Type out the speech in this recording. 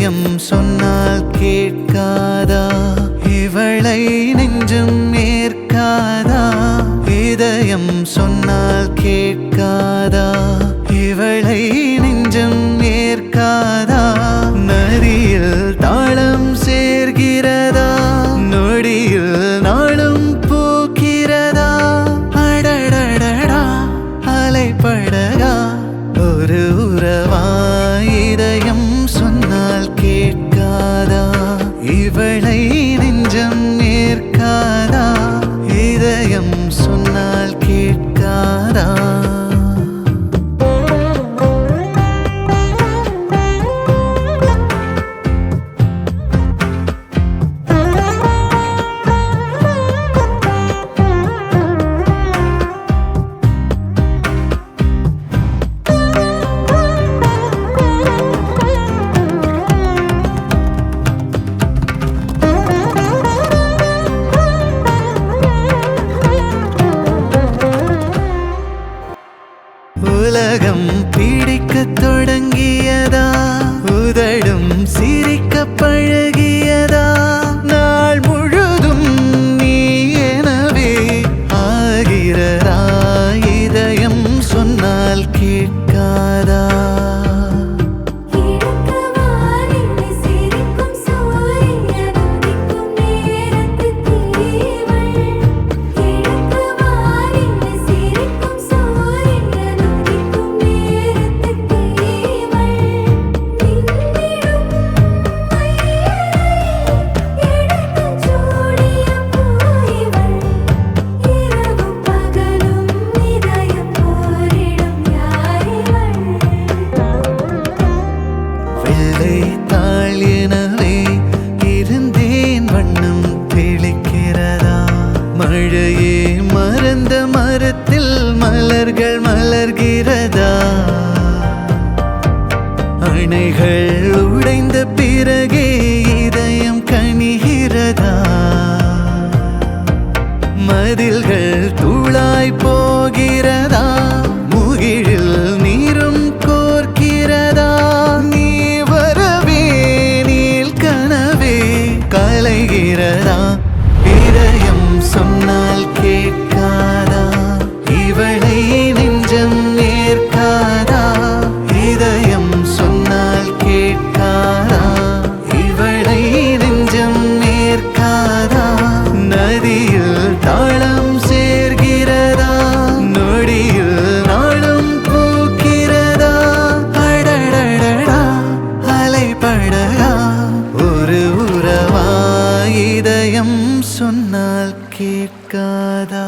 இதயம் சொன்னால் கேட்காதா இவளை நெஞ்சம் ஏற்காதா இதயம் சொன்னால் கேட்காதா இவளை நெஞ்சம் ஏற்காதா நரியில் தாளம் சேர்கிறதா நொடியில் நாளும் பூக்கிறதா அடடடடா அலைப்படகா ஒரு உறவா இதயம் சொன்னால் கேட்காதா இவளை நெஞ்சம் ஏற்காதா இதயம் சொன்னால் கேட்காதா உலகம் பிடிக்கத் தொடங்கியதா உதடும் சிரிக்க பழகியதா நாள் முழுதும் நீ எனவே ஆகிறதா இதயம் சொன்னால் கேட்காதா எனவே இருந்தேன் வண்ணம் தெளிக்கிறதா மழையே மறந்த மரத்தில் மலர்கள் மலர்கிறதா அணைகள் உடைந்த பிறகே இதயம் கனிகிறதா மதில்கள் தூளாய் போகிறதா முகிழில் நீரும் கோர்க்கிறதா நீ வரவே நீல் கனவே கலைகிறதா இதயம் சொன்னால் கேட்காதா இவளை நெஞ்சம் ஏற்காதா இதயம் சொன்னால் கேட்காதா இவளை நெஞ்சம் ஏற்காதா நதியில் தாளம் சேர்கிறதா நொடியில் நாளும் பூக்கிறதா அடடடடா அலைப்படகா ஒரு உறவா இதயம் சொன்னால் கேட்காதா